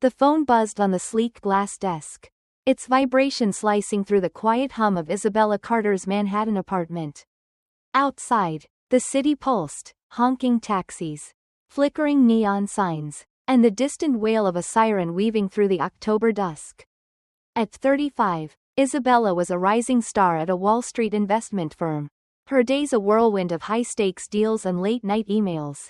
The phone buzzed on the sleek glass desk, its vibration slicing through the quiet hum of Isabella Carter's Manhattan apartment. Outside, the city pulsed, honking taxis, flickering neon signs, and the distant wail of a siren weaving through the October dusk. At 35, Isabella was a rising star at a Wall Street investment firm, her days a whirlwind of high-stakes deals and late-night emails.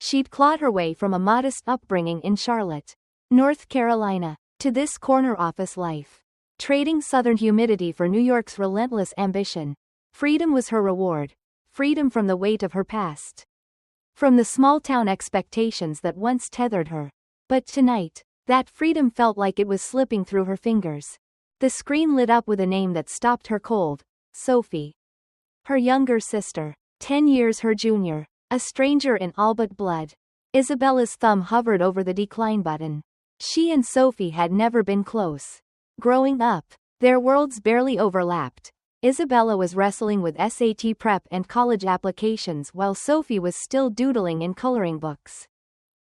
She'd clawed her way from a modest upbringing in Charlotte, North Carolina, to this corner office life. Trading Southern humidity for New York's relentless ambition. Freedom was her reward, freedom from the weight of her past, from the small-town expectations that once tethered her. But tonight, that freedom felt like it was slipping through her fingers. The screen lit up with a name that stopped her cold: Sophie. Her younger sister, 10 years her junior, a stranger in all but blood. Isabella's thumb hovered over the decline button. She and Sophie had never been close. Growing up, their worlds barely overlapped. Isabella was wrestling with SAT prep and college applications while Sophie was still doodling in coloring books,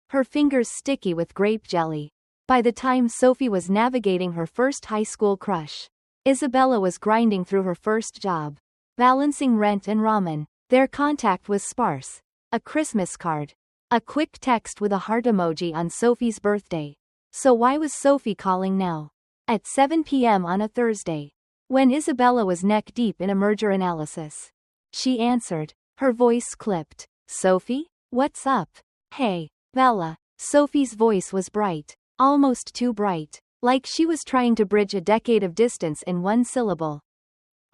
her fingers sticky with grape jelly. By the time Sophie was navigating her first high school crush, Isabella was grinding through her first job, balancing rent and ramen. Their contact was sparse. A Christmas card, a quick text with a heart emoji on Sophie's birthday. So why was Sophie calling now? At 7 p.m. on a Thursday, when Isabella was neck-deep in a merger analysis. She answered, her voice clipped. Sophie? What's up? Hey, Bella. Sophie's voice was bright, almost too bright, like she was trying to bridge a decade of distance in one syllable.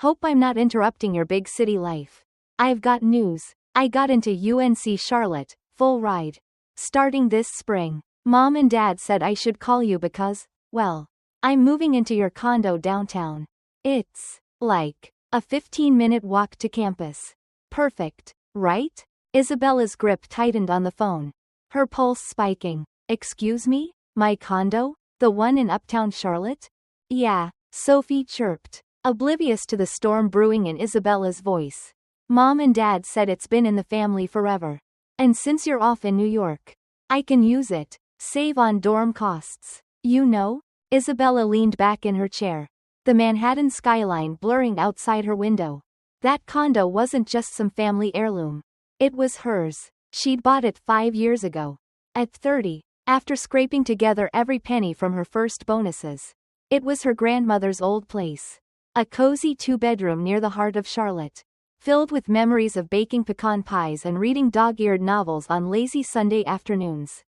Hope I'm not interrupting your big city life. I've got news. I got into UNC Charlotte, full ride. Starting this spring. Mom and Dad said I should call you because, well, I'm moving into your condo downtown. It's like a 15-minute walk to campus. Perfect, right? Isabella's grip tightened on the phone, her pulse spiking. Excuse me? My condo? The one in uptown Charlotte? Yeah, Sophie chirped, oblivious to the storm brewing in Isabella's voice. Mom and Dad said it's been in the family forever. And since you're off in New York, I can use it. Save on dorm costs. You know? Isabella leaned back in her chair, the Manhattan skyline blurring outside her window. That condo wasn't just some family heirloom. It was hers. She'd bought it 5 years ago. At 30, after scraping together every penny from her first bonuses. It was her grandmother's old place. A cozy 2-bedroom near the heart of Charlotte, filled with memories of baking pecan pies and reading dog-eared novels on lazy Sunday afternoons.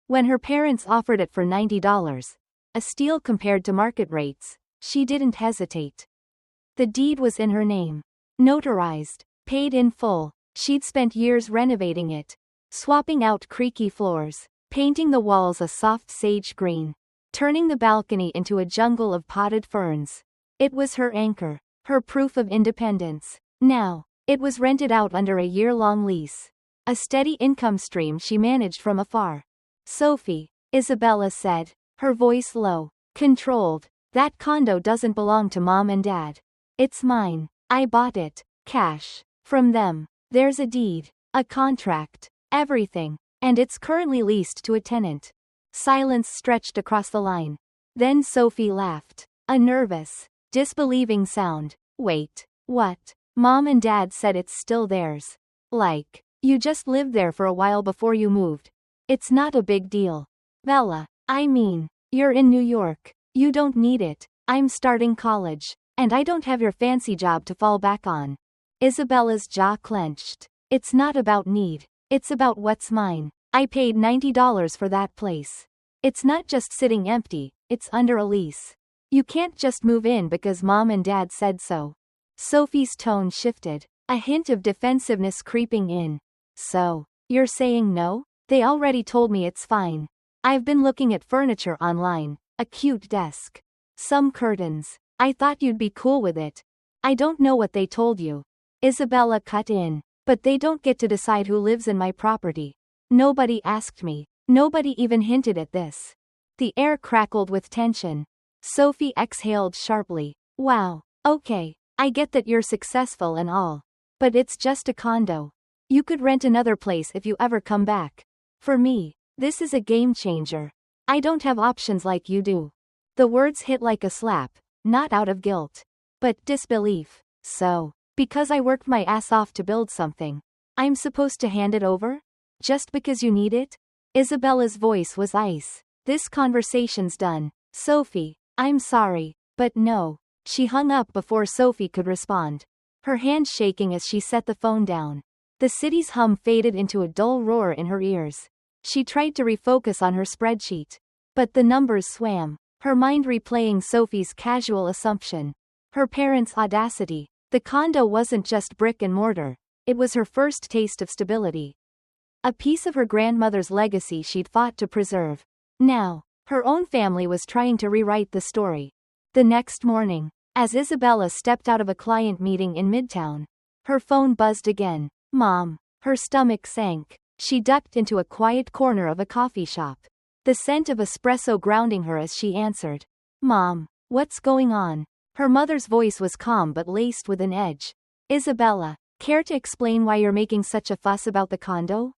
When her parents offered it for $90, a steal compared to market rates, she didn't hesitate. The deed was in her name. Notarized, paid in full. She'd spent years renovating it, swapping out creaky floors, painting the walls a soft sage green, turning the balcony into a jungle of potted ferns. It was her anchor, her proof of independence. Now, it was rented out under a year-long lease, a steady income stream she managed from afar. Sophie, Isabella said, her voice low, controlled, that condo doesn't belong to Mom and Dad. It's mine. I bought it, cash, from them. There's a deed, a contract, everything, and it's currently leased to a tenant. Silence stretched across the line. Then Sophie laughed, a nervous, disbelieving sound. Wait, what? Mom and Dad said it's still theirs. Like, you just lived there for a while before you moved. It's not a big deal. Bella, I mean, you're in New York. You don't need it. I'm starting college, and I don't have your fancy job to fall back on. Isabella's jaw clenched. It's not about need. It's about what's mine. I paid $90 for that place. It's not just sitting empty, it's under a lease. You can't just move in because Mom and Dad said so. Sophie's tone shifted, a hint of defensiveness creeping in. So, you're saying no? They already told me it's fine. I've been looking at furniture online, a cute desk, some curtains. I thought you'd be cool with it. I don't know what they told you. Isabella cut in. But they don't get to decide who lives in my property. Nobody asked me. Nobody even hinted at this. The air crackled with tension. Sophie exhaled sharply. Wow, okay, I get that you're successful and all. But it's just a condo. You could rent another place if you ever come back. For me, this is a game changer. I don't have options like you do. The words hit like a slap, not out of guilt, but disbelief. So, because I worked my ass off to build something, I'm supposed to hand it over? Just because you need it? Isabella's voice was ice. This conversation's done. Sophie, I'm sorry, but no. She hung up before Sophie could respond, her hand shaking as she set the phone down. The city's hum faded into a dull roar in her ears. She tried to refocus on her spreadsheet, but the numbers swam, her mind replaying Sophie's casual assumption. Her parents' audacity. The condo wasn't just brick and mortar, it was her first taste of stability. A piece of her grandmother's legacy she'd fought to preserve. Now, her own family was trying to rewrite the story. The next morning, as Isabella stepped out of a client meeting in Midtown, her phone buzzed again. Mom. Her stomach sank. She ducked into a quiet corner of a coffee shop, the scent of espresso grounding her as she answered. Mom, what's going on? Her mother's voice was calm but laced with an edge. Isabella, care to explain why you're making such a fuss about the condo?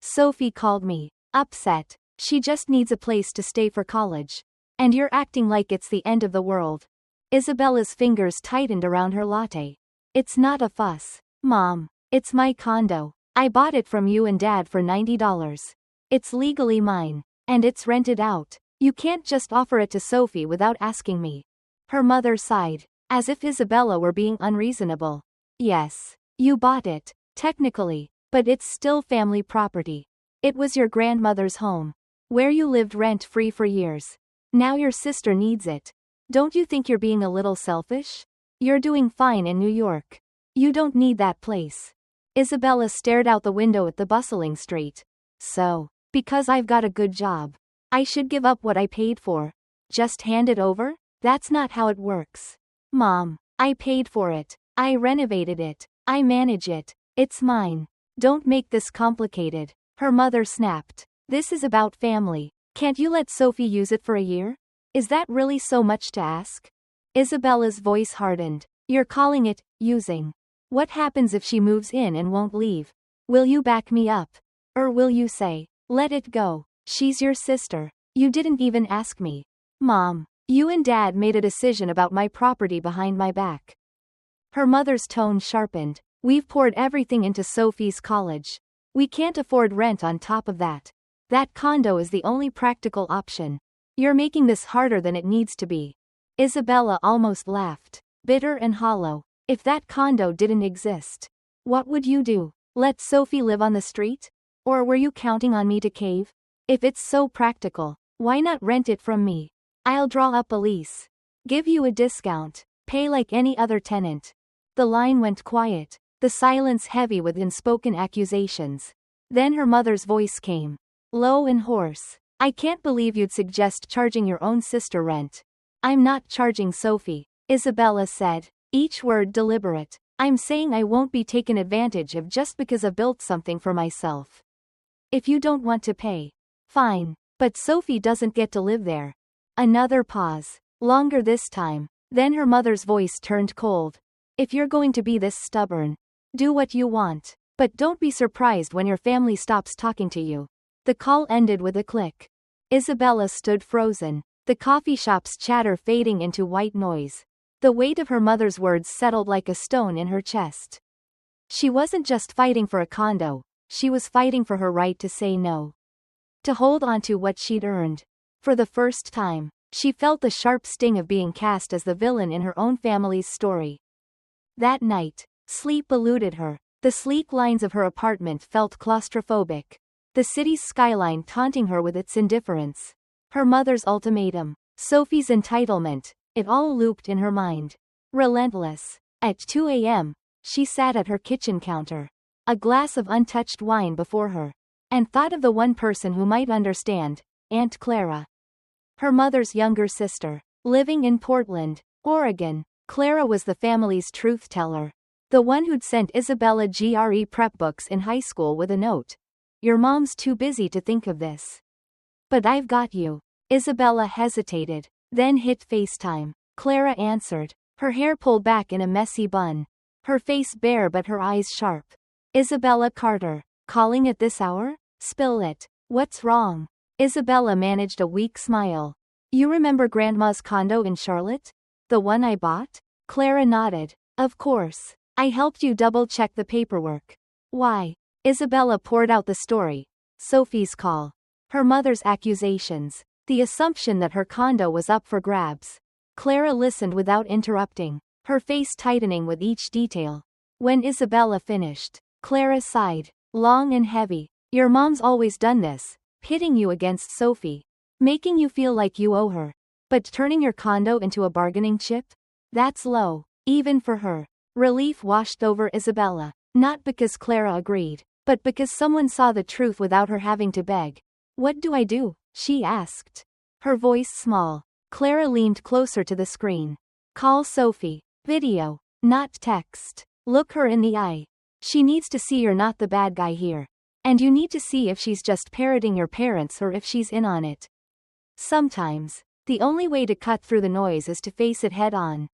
Sophie called me. Upset. She just needs a place to stay for college. And you're acting like it's the end of the world. Isabella's fingers tightened around her latte. It's not a fuss, Mom. It's my condo. I bought it from you and Dad for $90. It's legally mine. And it's rented out. You can't just offer it to Sophie without asking me. Her mother sighed, as if Isabella were being unreasonable. Yes, you bought it, technically, but it's still family property. It was your grandmother's home, where you lived rent-free for years. Now your sister needs it. Don't you think you're being a little selfish? You're doing fine in New York. You don't need that place. Isabella stared out the window at the bustling street. So, because I've got a good job, I should give up what I paid for? Just hand it over? That's not how it works. Mom, I paid for it. I renovated it. I manage it. It's mine. Don't make this complicated. Her mother snapped. This is about family. Can't you let Sophie use it for a year? Is that really so much to ask? Isabella's voice hardened. You're calling it using. What happens if she moves in and won't leave? Will you back me up? Or will you say, let it go? She's your sister. You didn't even ask me. Mom, you and Dad made a decision about my property behind my back. Her mother's tone sharpened. We've poured everything into Sophie's college. We can't afford rent on top of that. That condo is the only practical option. You're making this harder than it needs to be. Isabella almost laughed, bitter and hollow. If that condo didn't exist, what would you do? Let Sophie live on the street? Or were you counting on me to cave? If it's so practical, why not rent it from me? I'll draw up a lease. Give you a discount. Pay like any other tenant. The line went quiet, the silence heavy with unspoken accusations. Then her mother's voice came, low and hoarse. I can't believe you'd suggest charging your own sister rent. I'm not charging Sophie, Isabella said, each word deliberate. I'm saying I won't be taken advantage of just because I built something for myself. If you don't want to pay, fine, but Sophie doesn't get to live there. Another pause, longer this time. Then her mother's voice turned cold. If you're going to be this stubborn, do what you want, but don't be surprised when your family stops talking to you. The call ended with a click. Isabella stood frozen, the coffee shop's chatter fading into white noise. The weight of her mother's words settled like a stone in her chest. She wasn't just fighting for a condo, she was fighting for her right to say no. To hold on to what she'd earned. For the first time, she felt the sharp sting of being cast as the villain in her own family's story. That night, sleep eluded her. The sleek lines of her apartment felt claustrophobic. The city's skyline taunting her with its indifference. Her mother's ultimatum. Sophie's entitlement. It all looped in her mind. Relentless. At 2 a.m., she sat at her kitchen counter, a glass of untouched wine before her, and thought of the one person who might understand, Aunt Clara. Her mother's younger sister, living in Portland, Oregon. Clara was the family's truth teller. The one who'd sent Isabella GRE prep books in high school with a note. Your mom's too busy to think of this. But I've got you. Isabella hesitated, then hit FaceTime. Clara answered, her hair pulled back in a messy bun. Her face bare but her eyes sharp. Isabella Carter, calling at this hour? Spill it. What's wrong? Isabella managed a weak smile. You remember Grandma's condo in Charlotte? The one I bought? Clara nodded. Of course. I helped you double-check the paperwork. Why? Isabella poured out the story. Sophie's call. Her mother's accusations. The assumption that her condo was up for grabs. Clara listened without interrupting, her face tightening with each detail. When Isabella finished, Clara sighed, long and heavy. Your mom's always done this, pitting you against Sophie, making you feel like you owe her. But turning your condo into a bargaining chip? That's low, even for her. Relief washed over Isabella, not because Clara agreed, but because someone saw the truth without her having to beg. What do I do? She asked. Her voice small. Clara leaned closer to the screen. Call Sophie. Video, not text. Look her in the eye. She needs to see you're not the bad guy here. And you need to see if she's just parroting your parents or if she's in on it. Sometimes, the only way to cut through the noise is to face it head on.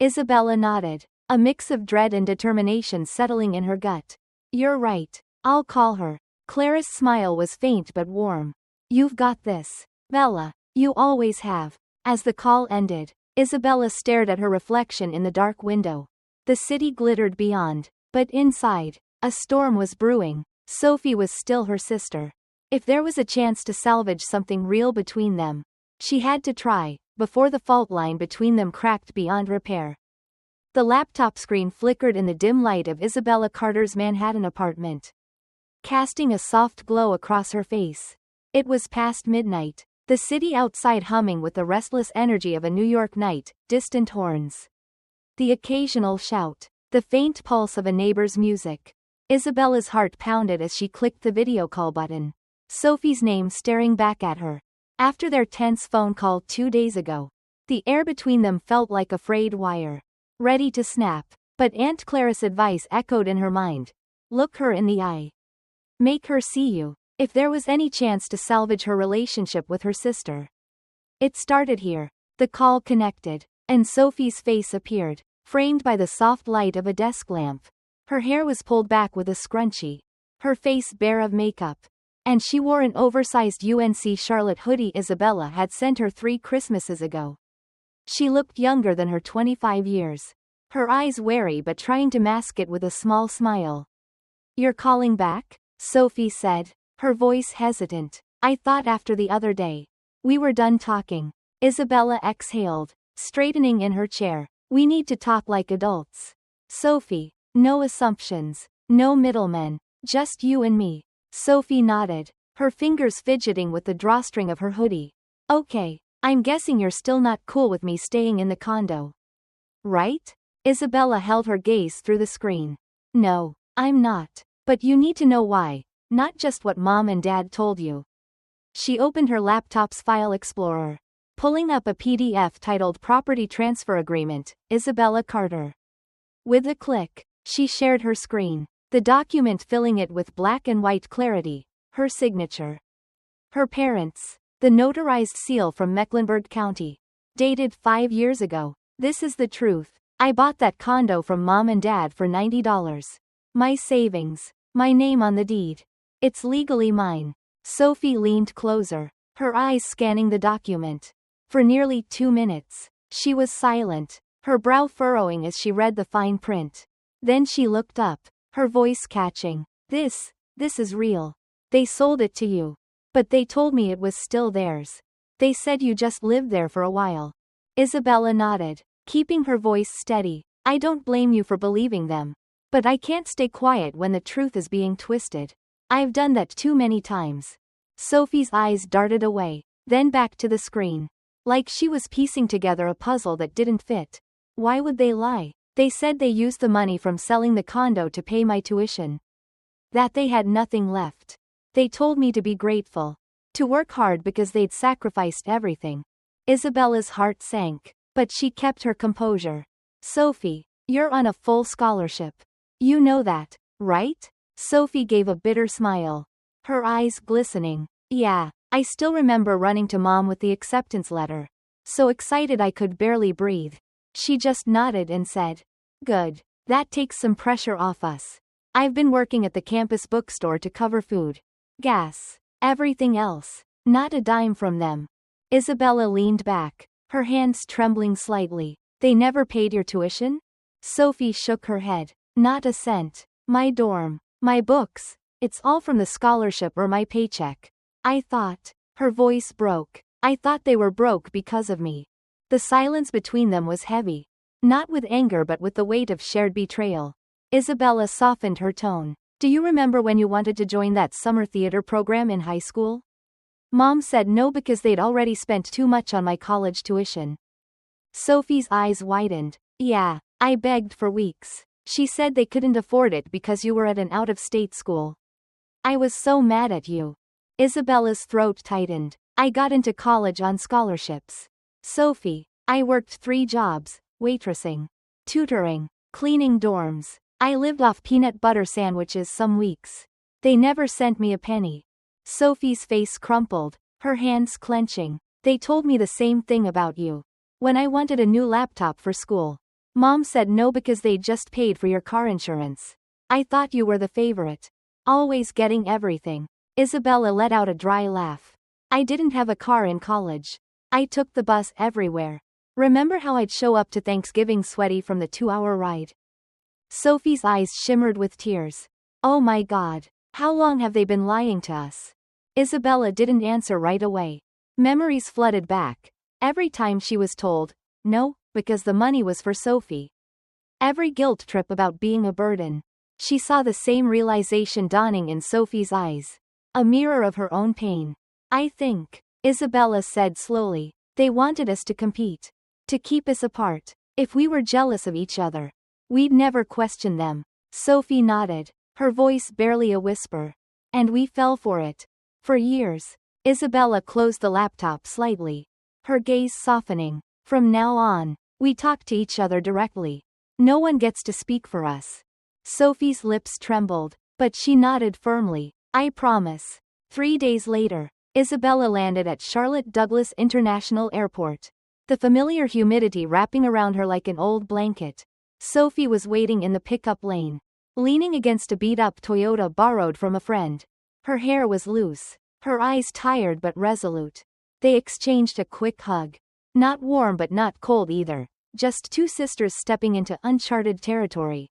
Isabella nodded, a mix of dread and determination settling in her gut. You're right. I'll call her. Clara's smile was faint but warm. You've got this, Bella. You always have. As the call ended, Isabella stared at her reflection in the dark window. The city glittered beyond, but inside, a storm was brewing. Sophie was still her sister. If there was a chance to salvage something real between them, she had to try, before the fault line between them cracked beyond repair. The laptop screen flickered in the dim light of Isabella Carter's Manhattan apartment, casting a soft glow across her face. It was past midnight, the city outside humming with the restless energy of a New York night, distant horns, the occasional shout, the faint pulse of a neighbor's music. Isabella's heart pounded as she clicked the video call button. Sophie's name staring back at her. After their tense phone call 2 days ago, the air between them felt like a frayed wire, ready to snap. But Aunt Clara's advice echoed in her mind. Look her in the eye. Make her see you. If there was any chance to salvage her relationship with her sister. It started here. The call connected, and Sophie's face appeared, framed by the soft light of a desk lamp. Her hair was pulled back with a scrunchie, her face bare of makeup, and she wore an oversized UNC Charlotte hoodie Isabella had sent her 3 Christmases ago. She looked younger than her 25 years, her eyes wary but trying to mask it with a small smile. You're calling back? Sophie said, her voice hesitant. I thought after the other day, we were done talking. Isabella exhaled, straightening in her chair. We need to talk like adults. Sophie, no assumptions, no middlemen, just you and me. Sophie nodded, her fingers fidgeting with the drawstring of her hoodie. Okay, I'm guessing you're still not cool with me staying in the condo. Right? Isabella held her gaze through the screen. No, I'm not. But you need to know why, not just what Mom and Dad told you. She opened her laptop's file explorer, pulling up a PDF titled Property Transfer Agreement, Isabella Carter. With a click, she shared her screen, the document filling it with black and white clarity, her signature. Her parents, the notarized seal from Mecklenburg County, dated 5 years ago. This is the truth. I bought that condo from Mom and Dad for $90. My savings, my name on the deed. It's legally mine. Sophie leaned closer, her eyes scanning the document. For nearly 2 minutes, she was silent, her brow furrowing as she read the fine print. Then she looked up, her voice catching. This is real. They sold it to you. But they told me it was still theirs. They said you just lived there for a while. Isabella nodded, keeping her voice steady. I don't blame you for believing them. But I can't stay quiet when the truth is being twisted. I've done that too many times. Sophie's eyes darted away, then back to the screen. Like she was piecing together a puzzle that didn't fit. Why would they lie? They said they used the money from selling the condo to pay my tuition. That they had nothing left. They told me to be grateful. To work hard because they'd sacrificed everything. Isabella's heart sank, but she kept her composure. Sophie, you're on a full scholarship. You know that, right? Sophie gave a bitter smile, her eyes glistening. Yeah, I still remember running to Mom with the acceptance letter. So excited I could barely breathe. She just nodded and said, Good, that takes some pressure off us. I've been working at the campus bookstore to cover food, gas, everything else. Not a dime from them. Isabella leaned back, her hands trembling slightly. They never paid your tuition? Sophie shook her head. Not a cent. My dorm, my books, it's all from the scholarship or my paycheck. I thought. Her voice broke. I thought they were broke because of me. The silence between them was heavy. Not with anger but with the weight of shared betrayal. Isabella softened her tone. Do you remember when you wanted to join that summer theater program in high school? Mom said no because they'd already spent too much on my college tuition. Sophie's eyes widened. Yeah, I begged for weeks. She said they couldn't afford it because you were at an out-of-state school. I was so mad at you. Isabella's throat tightened. I got into college on scholarships. Sophie, I worked 3 jobs, waitressing, tutoring, cleaning dorms. I lived off peanut butter sandwiches some weeks. They never sent me a penny. Sophie's face crumpled, her hands clenching. They told me the same thing about you. When I wanted a new laptop for school, Mom said no because they just paid for your car insurance. I thought you were the favorite. Always getting everything. Isabella let out a dry laugh. I didn't have a car in college. I took the bus everywhere. Remember how I'd show up to Thanksgiving sweaty from the 2-hour ride? Sophie's eyes shimmered with tears. Oh my God. How long have they been lying to us? Isabella didn't answer right away. Memories flooded back. Every time she was told, no, because the money was for Sophie. Every guilt trip about being a burden. She saw the same realization dawning in Sophie's eyes. A mirror of her own pain. I think, Isabella said slowly, they wanted us to compete. To keep us apart. If we were jealous of each other, we'd never question them. Sophie nodded, her voice barely a whisper. And we fell for it. For years. Isabella closed the laptop slightly, her gaze softening. From now on, we talk to each other directly. No one gets to speak for us. Sophie's lips trembled, but she nodded firmly. I promise. 3 days later, Isabella landed at Charlotte Douglas International Airport. The familiar humidity wrapping around her like an old blanket. Sophie was waiting in the pickup lane, leaning against a beat-up Toyota borrowed from a friend. Her hair was loose, her eyes tired but resolute. They exchanged a quick hug. Not warm but not cold either, just 2 sisters stepping into uncharted territory.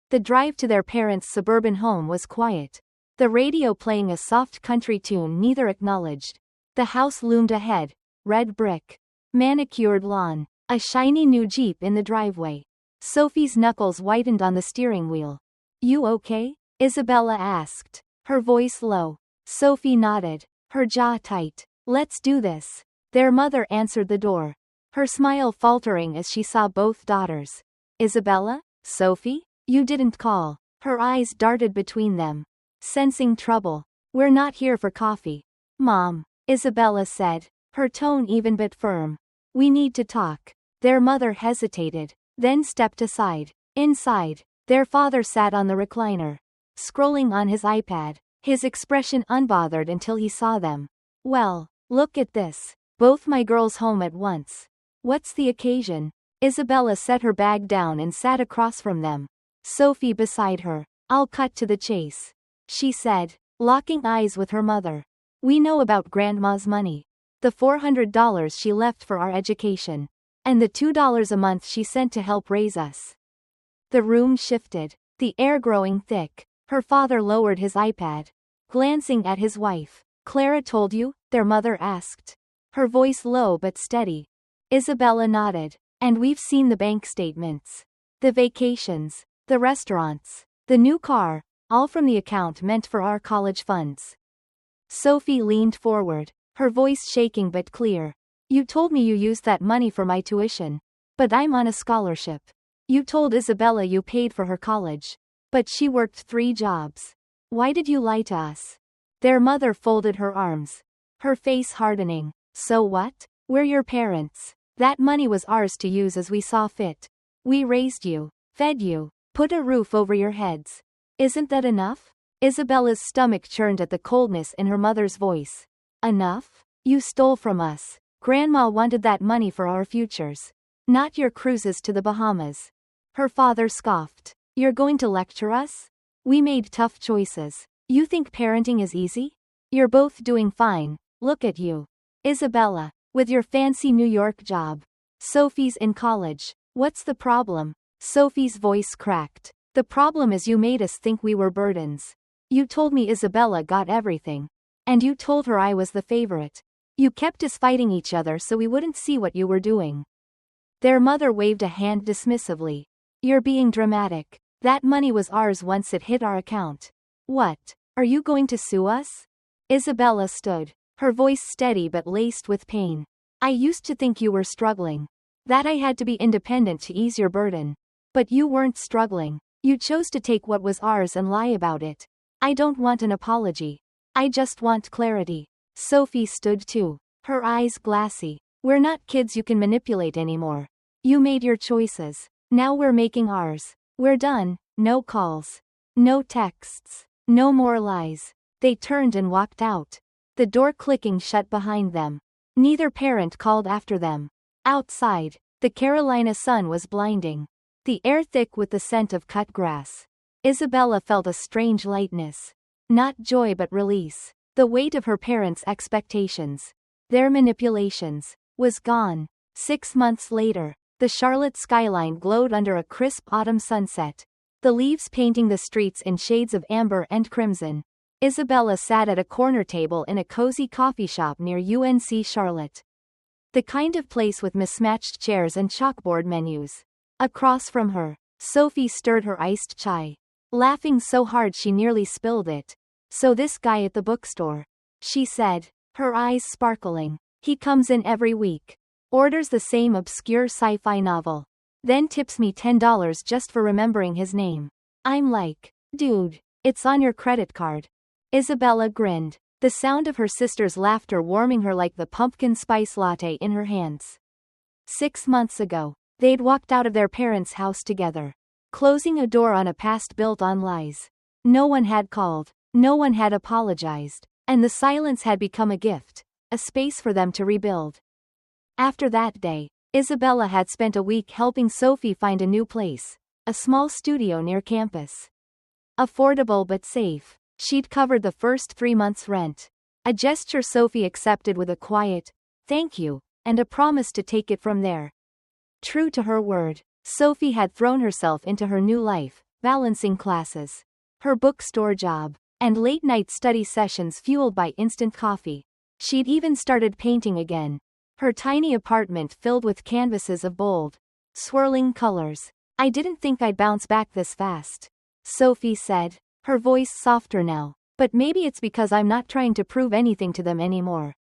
The drive to their parents' suburban home was quiet. The radio playing a soft country tune neither acknowledged. The house loomed ahead, red brick, manicured lawn, a shiny new Jeep in the driveway. Sophie's knuckles whitened on the steering wheel. You okay? Isabella asked, her voice low. Sophie nodded, her jaw tight. Let's do this. Their mother answered the door, her smile faltering as she saw both daughters. Isabella? Sophie? You didn't call. Her eyes darted between them, sensing trouble. We're not here for coffee. Mom, Isabella said, her tone even but firm. We need to talk. Their mother hesitated, then stepped aside. Inside, their father sat on the recliner, scrolling on his iPad, his expression unbothered until he saw them. Well, look at this. Both my girls home at once. What's the occasion? Isabella set her bag down and sat across from them. Sophie beside her. I'll cut to the chase, she said, locking eyes with her mother. We know about Grandma's money. The $400 she left for our education. And the $2 a month she sent to help raise us. The room shifted, the air growing thick. Her father lowered his iPad, glancing at his wife. Clara told you? Their mother asked, her voice low but steady. Isabella nodded. And we've seen the bank statements. The vacations, the restaurants, the new car, all from the account meant for our college funds. Sophie leaned forward, her voice shaking but clear. You told me you used that money for my tuition. But I'm on a scholarship. You told Isabella you paid for her college. But she worked 3 jobs. Why did you lie to us? Their mother folded her arms, her face hardening. So what? We're your parents. That money was ours to use as we saw fit. We raised you, fed you, put a roof over your heads. Isn't that enough? Isabella's stomach churned at the coldness in her mother's voice. Enough? You stole from us. Grandma wanted that money for our futures. Not your cruises to the Bahamas. Her father scoffed. You're going to lecture us? We made tough choices. You think parenting is easy? You're both doing fine, Look at you. Isabella. With your fancy New York job. Sophie's in college. What's the problem? Sophie's voice cracked. The problem is you made us think we were burdens. You told me Isabella got everything. And you told her I was the favorite. You kept us fighting each other so we wouldn't see what you were doing. Their mother waved a hand dismissively. You're being dramatic. That money was ours once it hit our account. What? Are you going to sue us? Isabella stood, her voice steady but laced with pain. I used to think you were struggling. That I had to be independent to ease your burden. But you weren't struggling. You chose to take what was ours and lie about it. I don't want an apology. I just want clarity. Sophie stood too, her eyes glassy. We're not kids you can manipulate anymore. You made your choices. Now we're making ours. We're done. No calls. No texts. No more lies. They turned and walked out. The door clicking shut behind them. Neither parent called after them. Outside, the Carolina sun was blinding. The air thick with the scent of cut grass. Isabella felt a strange lightness. Not joy but release. The weight of her parents' expectations, their manipulations, was gone. 6 months later, the Charlotte skyline glowed under a crisp autumn sunset, the leaves painting the streets in shades of amber and crimson. Isabella sat at a corner table in a cozy coffee shop near UNC Charlotte. The kind of place with mismatched chairs and chalkboard menus. Across from her, Sophie stirred her iced chai, laughing so hard she nearly spilled it. So this guy at the bookstore, she said, her eyes sparkling. He comes in every week. Orders the same obscure sci-fi novel. Then tips me $10 just for remembering his name. I'm like, dude, it's on your credit card. Isabella grinned, the sound of her sister's laughter warming her like the pumpkin spice latte in her hands. 6 months ago, they'd walked out of their parents' house together, closing a door on a past built on lies. No one had called, no one had apologized, and the silence had become a gift, a space for them to rebuild. After that day, Isabella had spent a week helping Sophie find a new place, a small studio near campus. Affordable but safe, she'd covered the first 3 months' rent. A gesture Sophie accepted with a quiet, thank you, and a promise to take it from there. True to her word, Sophie had thrown herself into her new life, balancing classes, her bookstore job, and late-night study sessions fueled by instant coffee. She'd even started painting again. Her tiny apartment filled with canvases of bold, swirling colors. I didn't think I'd bounce back this fast, Sophie said, her voice softer now, but maybe it's because I'm not trying to prove anything to them anymore.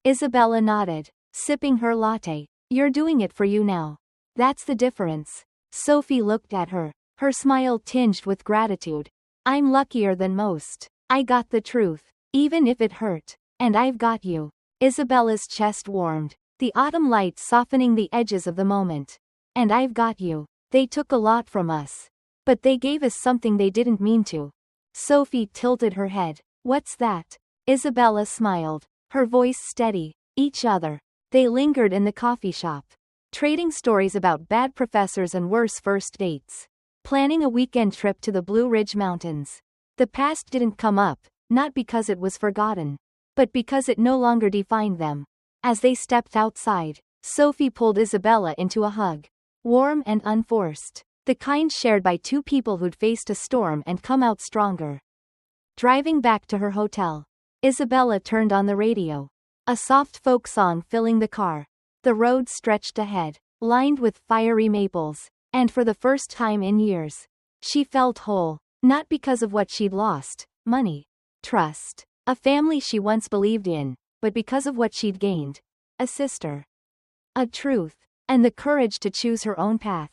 Isabella nodded, sipping her latte. You're doing it for you now. That's the difference. Sophie looked at her, her smile tinged with gratitude. I'm luckier than most. I got the truth, even if it hurt. And I've got you. Isabella's chest warmed, the autumn light softening the edges of the moment. And I've got you. They took a lot from us. But they gave us something they didn't mean to. Sophie tilted her head. What's that? Isabella smiled, her voice steady. Each other. They lingered in the coffee shop, trading stories about bad professors and worse first dates, planning a weekend trip to the Blue Ridge Mountains. The past didn't come up, not because it was forgotten, but because it no longer defined them. As they stepped outside, Sophie pulled Isabella into a hug, warm and unforced, the kind shared by two people who'd faced a storm and come out stronger. Driving back to her hotel, Isabella turned on the radio. A soft folk song filling the car. The road stretched ahead, lined with fiery maples, and for the first time in years, she felt whole, not because of what she'd lost, money, trust, a family she once believed in, but because of what she'd gained, a sister, a truth, and the courage to choose her own path.